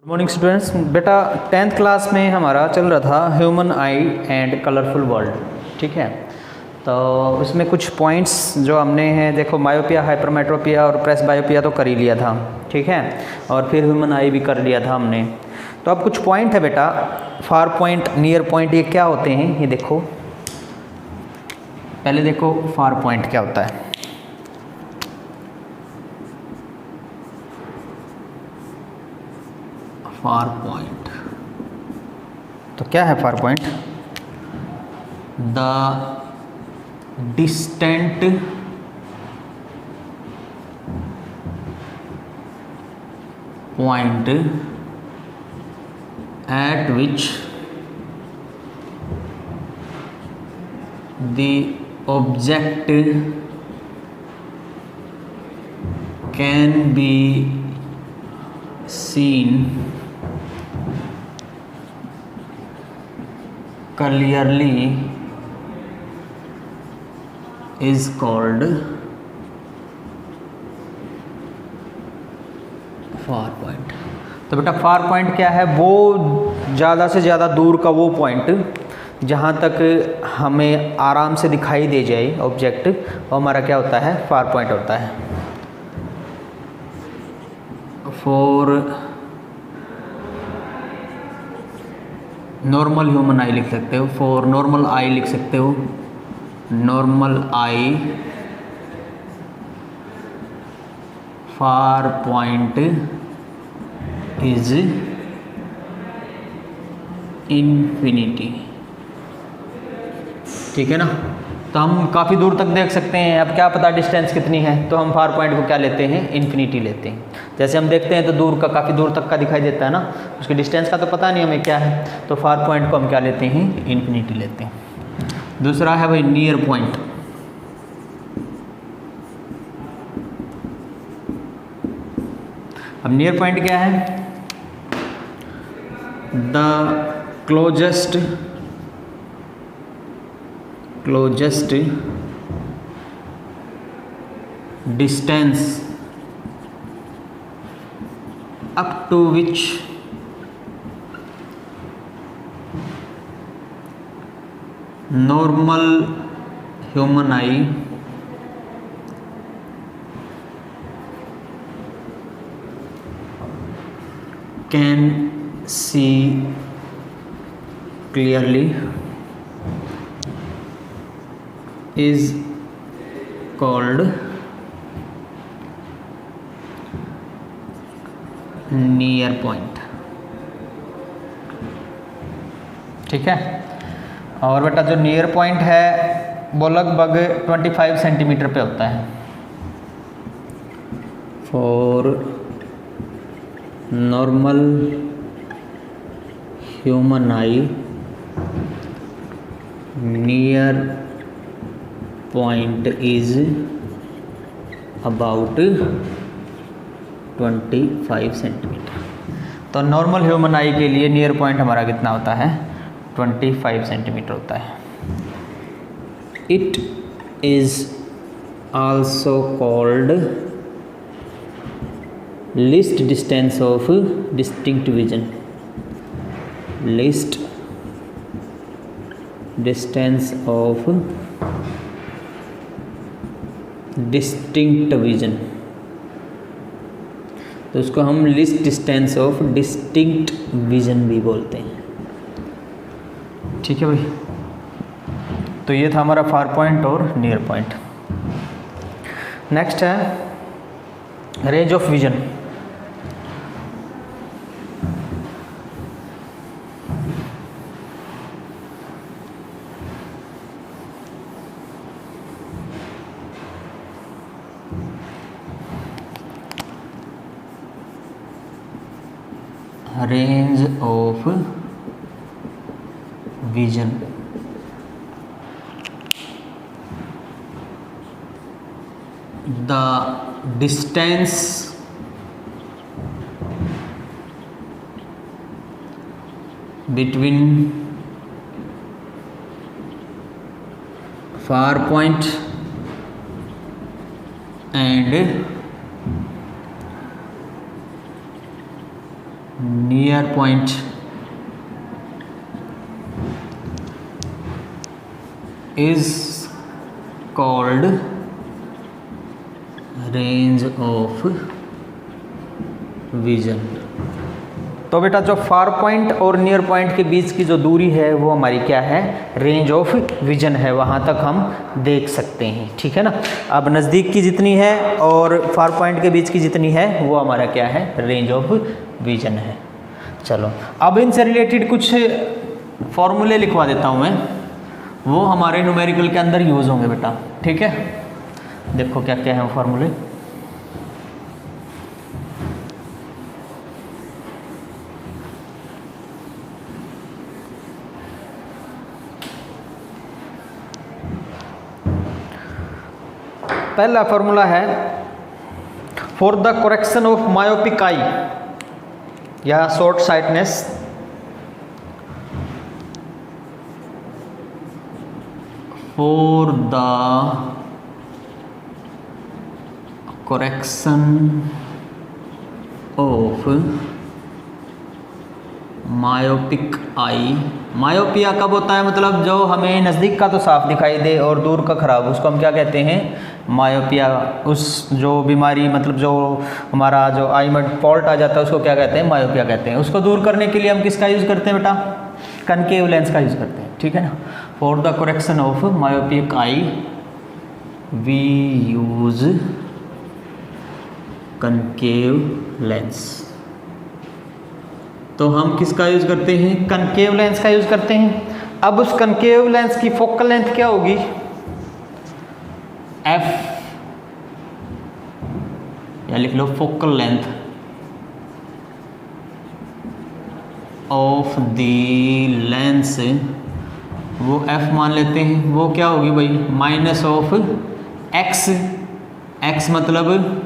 Good morning students. बेटा 10th class में हमारा चल रहा था human I and colourful world. ठीक है, तो उसमें कुछ पॉइंट्स जो हमने हैं, देखो मायोपिया, हाइपरमेट्रोपिया और प्रेस बायोपिया तो कर ही लिया था। ठीक है, और फिर ह्यूमन आई भी कर लिया था हमने। तो अब कुछ पॉइंट है बेटा, फार पॉइंट, नियर पॉइंट, ये क्या होते हैं ये देखो। पहले देखो फार पॉइंट क्या होता है। फार पॉइंट तो क्या है far point? The distant point eight which the object can be seen clearly is called far point. तो बेटा फार पॉइंट क्या है? वो ज़्यादा से ज़्यादा दूर का वो पॉइंट जहाँ तक हमें आराम से दिखाई दे जाए ऑब्जेक्ट, वो हमारा क्या होता है? फार पॉइंट होता है। फॉर नॉर्मल ह्यूमन आई लिख सकते हो, फॉर नॉर्मल आई लिख सकते हो। Normal I far point is infinity. ठीक है ना? तो हम काफ़ी दूर तक देख सकते हैं। अब क्या पता डिस्टेंस कितनी है, तो हम फार पॉइंट को क्या लेते हैं? इन्फिनिटी लेते हैं। जैसे हम देखते हैं तो दूर का, काफ़ी दूर तक का दिखाई देता है ना, उसके डिस्टेंस का तो पता नहीं हमें क्या है, तो फार पॉइंट को हम क्या लेते हैं? इन्फिनिटी लेते हैं। दूसरा है भाई नियर पॉइंट। अब नियर पॉइंट क्या है? The closest distance up to which normal human eye can see clearly is called near point. ठीक है, और बेटा जो नियर पॉइंट है वो लगभग 25 सेंटीमीटर पे होता है। For normal human I near point is about 25 centimetre. तो नॉर्मल ह्यूमन आई के लिए नियर पॉइंट हमारा कितना होता है? 25 सेंटीमीटर होता है। It is also called least distance of distinct vision. Least distance of distinct vision, तो उसको हम least distance of distinct vision भी बोलते हैं। ठीक है भाई, तो ये था हमारा फार पॉइंट और नियर पॉइंट। नेक्स्ट है range of vision. Range of vision the distance between far point and near point is called range of vision. तो बेटा जो फार पॉइंट और नियर पॉइंट के बीच की जो दूरी है वो हमारी क्या है, रेंज ऑफ विजन है, वहाँ तक हम देख सकते हैं, ठीक है ना। अब नज़दीक की जितनी है और फार पॉइंट के बीच की जितनी है वो हमारा क्या है, रेंज ऑफ विजन है। चलो अब इनसे रिलेटेड कुछ फॉर्मूले लिखवा देता हूँ मैं, वो हमारे न्यूमेरिकल के अंदर यूज़ होंगे बेटा, ठीक है। देखो क्या क्या है फॉर्मूले। पहला फॉर्मूला है for the correction of myopic eye या short sightedness, for the correction of myopic eye. Myopia कब होता है, मतलब जो हमें नज़दीक का तो साफ दिखाई दे और दूर का खराब, उसको हम क्या कहते हैं, मायोपिया। उस जो बीमारी मतलब जो हमारा जो आई में फॉल्ट आ जाता है उसको क्या कहते हैं, मायोपिया कहते हैं। उसको दूर करने के लिए हम किसका यूज़ करते हैं बेटा, कनकेव लेंस का यूज़ करते हैं, ठीक है ना। For the correction of myopic eye we use concave lens. तो हम किसका यूज़ करते हैं, कनकेव लेंस का यूज़ करते हैं। अब उस कनकेव लेंस की फोकल लेंथ क्या होगी, एफ, या लिख लो focal length of the lens, वो एफ मान लेते हैं। वो क्या होगी भाई, माइनस ऑफ एक्स। एक्स मतलब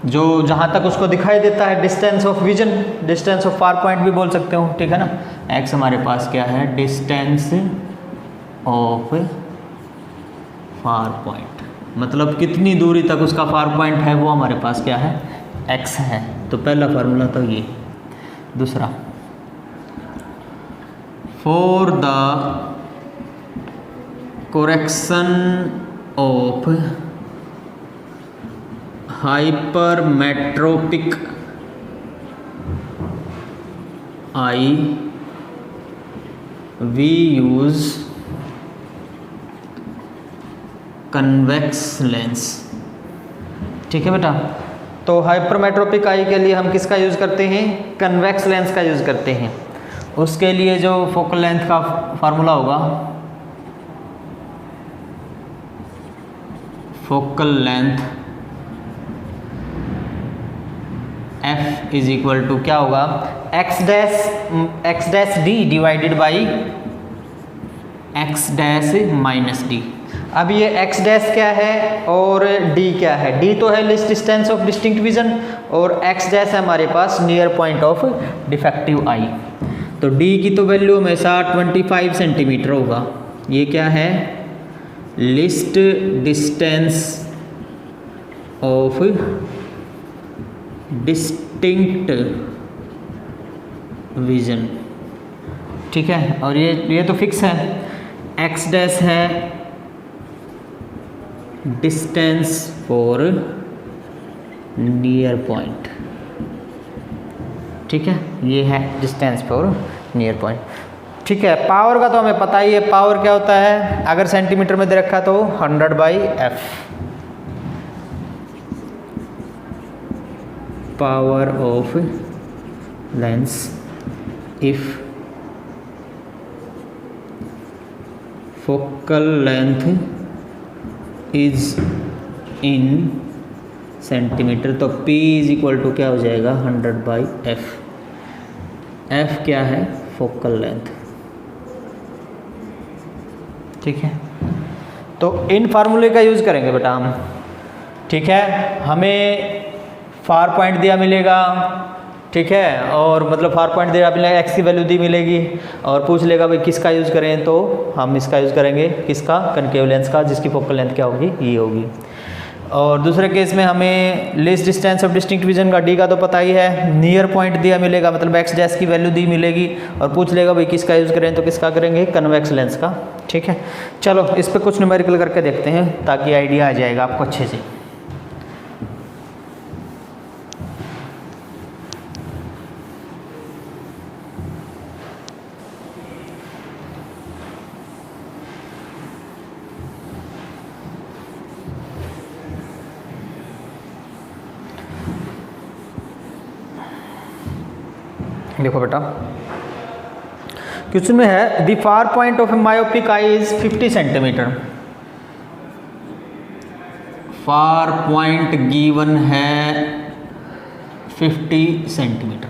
जो जहाँ तक उसको दिखाई देता है, distance of vision, distance of far point भी बोल सकते हो, ठीक है ना। एक्स हमारे पास क्या है, डिस्टेंस ऑफ फार पॉइंट, मतलब कितनी दूरी तक उसका फार पॉइंट है वो हमारे पास क्या है, एक्स है। तो पहला फार्मूला तो ये। दूसरा, for the correction of hypermetropic eye we use convex lens, ठीक है बेटा। तो हाइपरमेट्रोपिक आई के लिए हम किसका यूज़ करते हैं, कन्वेक्स लेंस का यूज़ करते हैं। उसके लिए जो फोकल लेंथ का फार्मूला होगा, focal length f is equal to क्या होगा, x dash d divided by x dash minus d. अब ये x डैश क्या है और d क्या है, d तो है list distance of distinct vision और x डैश है हमारे पास नियर पॉइंट ऑफ डिफेक्टिव आई। तो d की तो वैल्यू हमेशा 25 सेंटीमीटर होगा। ये क्या है, list distance of distinct vision, ठीक है। और ये तो फिक्स है, x डैश है डिस्टेंस फॉर नियर पॉइंट, ठीक है। ये है डिस्टेंस फॉर नियर पॉइंट, ठीक है। पावर का तो हमें पता ही है, पावर क्या होता है, अगर सेंटीमीटर में दे रखा तो 100/f, power of lens if focal length is in centimetre. तो P इज इक्वल टू क्या हो जाएगा, 100/f। f क्या है, फोकल लेंथ, ठीक है। तो इन फार्मूले का यूज़ करेंगे बेटा हम, ठीक है। हमें फार पॉइंट दिया मिलेगा, ठीक है, और मतलब फार पॉइंट दिया मिलेगा, एक्स की वैल्यू दी मिलेगी और पूछ लेगा भाई किसका यूज़ करें, तो हम इसका यूज़ करेंगे, किसका, कनकेव लेंस का, जिसकी फोकल लेंथ क्या होगी, ये होगी। और दूसरे केस में हमें less distance of distinct vision का डी का तो पता ही है, नियर पॉइंट दिया मिलेगा मतलब एक्स डैश की वैल्यू दी मिलेगी, और पूछ लेगा भाई किसका यूज़ करें, तो किसका करेंगे, कन्वेक्स लेंस का। ठीक है, चलो इस पर कुछ न्यूमेरिकल करके देखते हैं ताकि आइडिया आ जाएगा आपको अच्छे से। देखो बेटा क्वेश्चन में है the far point of myopic eye is 50 centimetre. Far point given है 50 centimetre.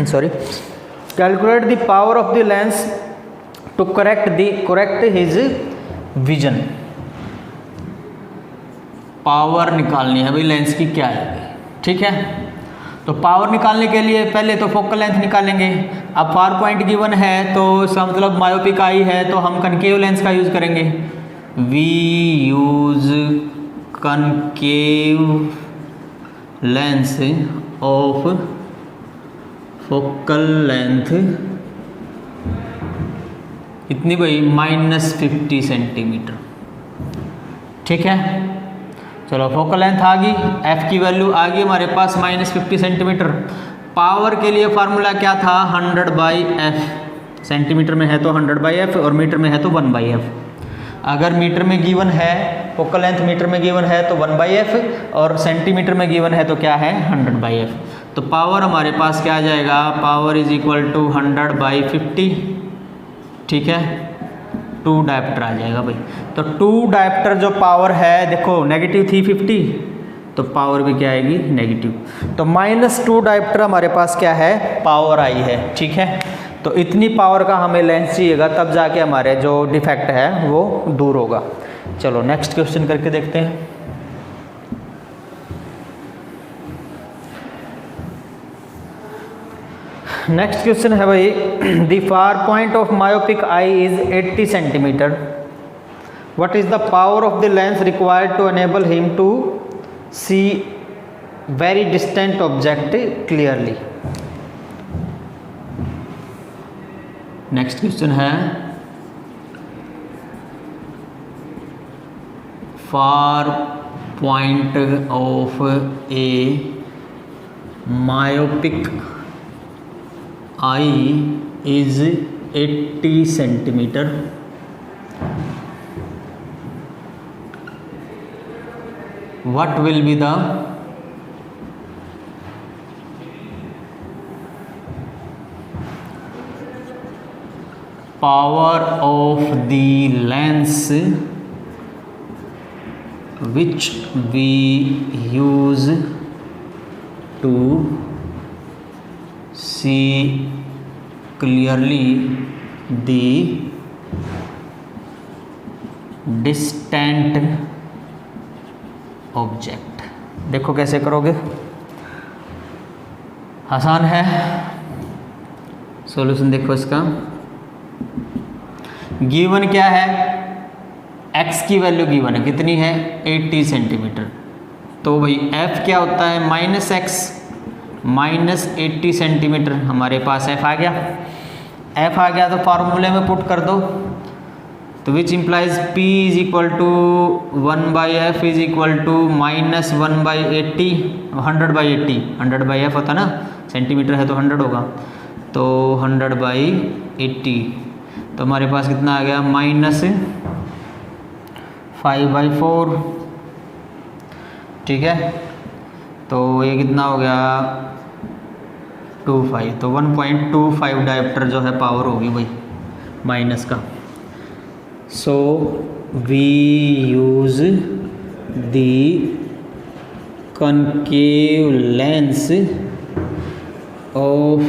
Sorry, calculate the power of the lens to correct his vision. Power निकालनी है भाई लेंस की क्या है, ठीक है। तो पावर निकालने के लिए पहले तो फोकल लेंथ निकालेंगे। अब फार पॉइंट गिवन है तो इसका मतलब मायोपिक आई है तो हम कनकेव लेंस का यूज़ करेंगे। We use concave lens of focal length इतनी भाई -50 सेंटीमीटर। ठीक है, चलो फोकल लेंथ आ गई, एफ की वैल्यू आ गई हमारे पास -50 सेंटीमीटर। पावर के लिए फार्मूला क्या था, 100/f। सेंटीमीटर में है तो 100/f और मीटर में है तो 1/f। अगर मीटर में गिवन है, फोकल लेंथ मीटर में गिवन है तो 1/f, और सेंटीमीटर में गिवन है तो क्या है 100/f। तो पावर हमारे पास क्या आ जाएगा, पावर इज इक्वल टू 100/50। ठीक है, 2 डायप्टर आ जाएगा भाई। तो 2 डायप्टर जो पावर है देखो नेगेटिव थी 50, तो पावर भी क्या आएगी नेगेटिव। तो -2 डायप्टर हमारे पास क्या है, पावर आई है। ठीक है, तो इतनी पावर का हमें लेंस चाहिएगा तब जाके हमारे जो डिफेक्ट है वो दूर होगा। चलो नेक्स्ट क्वेश्चन करके देखते हैं। नेक्स्ट क्वेश्चन है भाई the far point of myopic eye is 80 centimetre. What is the power of the lens required to enable him to see very distant object clearly. Next question है far point of a myopic eye is 80 centimetre. What will be the power of the lens which we use to see clearly the distant object. देखो कैसे करोगे, आसान है। Solution देखो इसका, given क्या है, x की वैल्यू गिवन है कितनी है 80 सेंटीमीटर। तो भाई f क्या होता है -x -80 सेंटीमीटर। हमारे पास f आ गया, f आ गया तो फार्मूले में पुट कर दो, तो which implies p is equal to 1/f is equal to -1/80 100/80 100/f होता ना, सेंटीमीटर है तो 100 होगा, तो 100/80। तो हमारे पास कितना आ गया -5/4। ठीक है, तो ये कितना हो गया 25। तो 1.25 डायप्टर जो है पावर होगी भाई माइनस का। So we use the concave lens of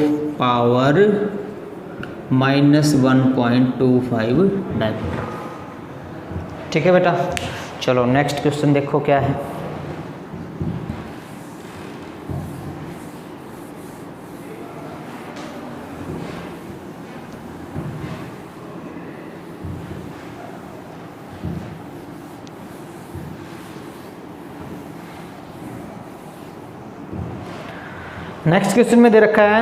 power -1.25 dioptre. ठीक है बेटा, चलो नेक्स्ट क्वेश्चन देखो क्या है। नेक्स्ट क्वेश्चन में दे रखा है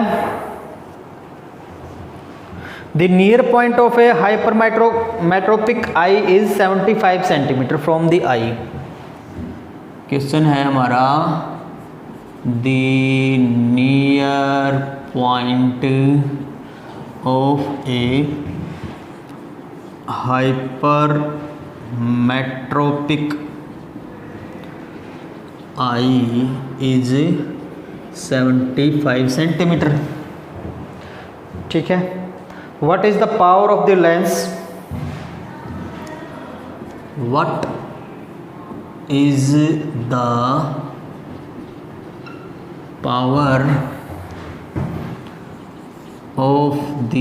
the near point of A hypermetropic I is 75 centimetre from the I. Question है हमारा the near point of A hypermetropic I is 75 centimetre. ठीक है। What is the power of the lens? What is the power of the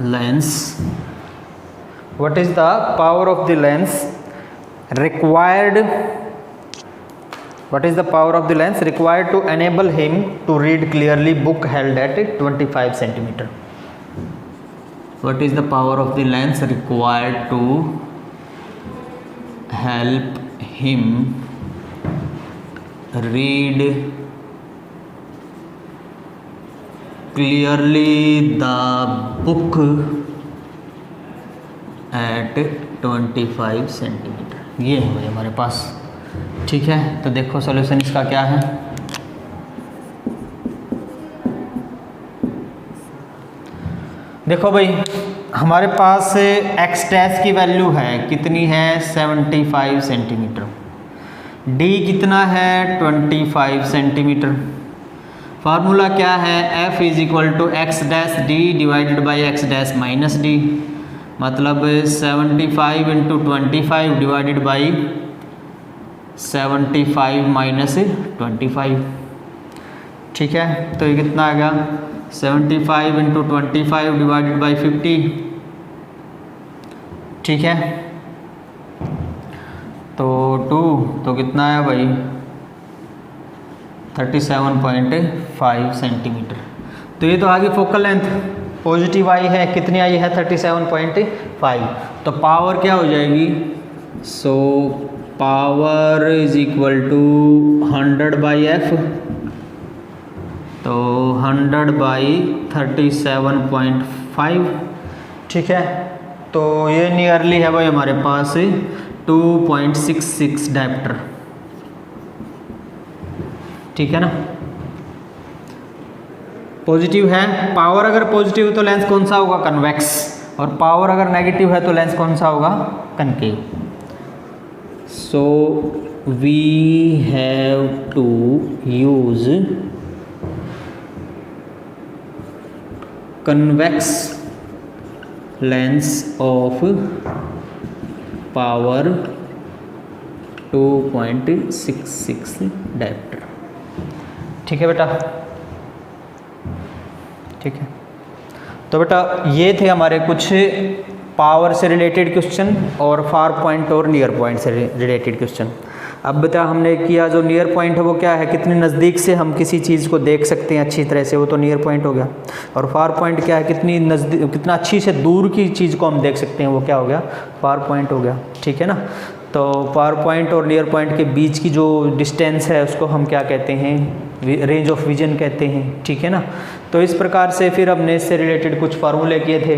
lens? What is the power of the lens required? What is the power of the lens required to enable him to read clearly book held at 25 centimeter? What is the power of the lens required to help him read clearly the book at 25 centimetre? ये है भाई हमारे पास। ठीक है, तो देखो solution इसका क्या है। देखो भाई हमारे पास एक्स डैश की वैल्यू है कितनी है 75 सेंटीमीटर, डी कितना है 25 सेंटीमीटर। फार्मूला क्या है f is equal to x dash d divided by x dash minus d, मतलब 75 इंटू 25 डिवाइडेड बाई 75 माइनस 25। ठीक है, तो ये कितना आ गया 75 इंटू 25 डिवाइडेड बाई 50। ठीक है, तो 2 तो कितना आया भाई 37.5 सेंटीमीटर। तो ये तो आगे फोकल लेंथ पॉजिटिव आई है, कितनी आई है 37.5। तो पावर क्या हो जाएगी, so power is equal to 100 by f, तो 100 बाई 37.5। ठीक है, तो ये नियरली है भाई हमारे पास 2.66 डायप्टर। ठीक है ना, पॉजिटिव है। पावर अगर पॉजिटिव है तो लेंस कौन सा होगा कन्वेक्स, और पावर अगर नेगेटिव है तो लेंस कौन सा होगा concave. So we have to use convex lens of power 2.66 dioptre. ठीक है बेटा, ठीक है। तो बेटा ये थे हमारे कुछ पावर से रिलेटेड क्वेश्चन और फार पॉइंट और नियर पॉइंट से रिलेटेड क्वेश्चन। अब बेटा हमने किया जो नियर पॉइंट है वो क्या है, कितने नज़दीक से हम किसी चीज़ को देख सकते हैं अच्छी तरह से, वो तो नियर पॉइंट हो गया। और फार पॉइंट क्या है, कितनी नज़दीक कितना अच्छी से दूर की चीज़ को हम देख सकते हैं, वो क्या हो गया फार पॉइंट हो गया। ठीक है ना, तो फार पॉइंट और नियर पॉइंट के बीच की जो डिस्टेंस है उसको हम क्या कहते हैं, रेंज ऑफ विजन कहते हैं। ठीक है ना, तो इस प्रकार से फिर हमने इससे रिलेटेड कुछ फार्मूले किए थे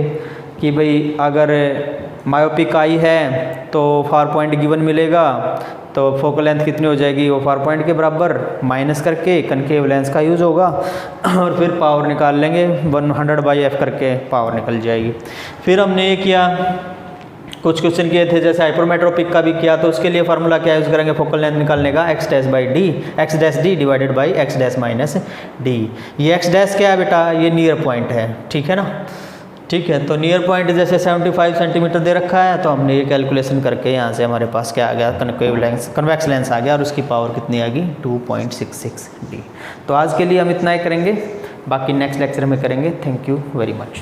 कि भाई अगर मायोपिक आई है तो फार पॉइंट गिवन मिलेगा, तो फोकल लेंथ कितनी हो जाएगी, वो फार पॉइंट के बराबर माइनस करके कनकेव लेंस का यूज़ होगा और फिर पावर निकाल लेंगे 100 बाई एफ करके पावर निकल जाएगी। फिर हमने ये किया, कुछ क्वेश्चन किए थे जैसे हाइपरमेट्रोपिक का भी किया, तो उसके लिए फार्मूला क्या यूज़ करेंगे फोकल लेंथ निकालने का, x dash by D, x dash d divided by x dash minus D. ये एक्स डैश क्या है बेटा, ये नियर पॉइंट है। ठीक है ना, ठीक है, तो नियर पॉइंट जैसे 75 सेंटीमीटर दे रखा है, तो हमने ये कैलकुलेशन करके यहाँ से हमारे पास क्या आ गया कनकेव लेंस, कन्वेक्स लेंस आ गया और उसकी पावर कितनी आ गई 2.66 डी। तो आज के लिए हम इतना ही करेंगे, बाकी नेक्स्ट लेक्चर में करेंगे। Thank you very much.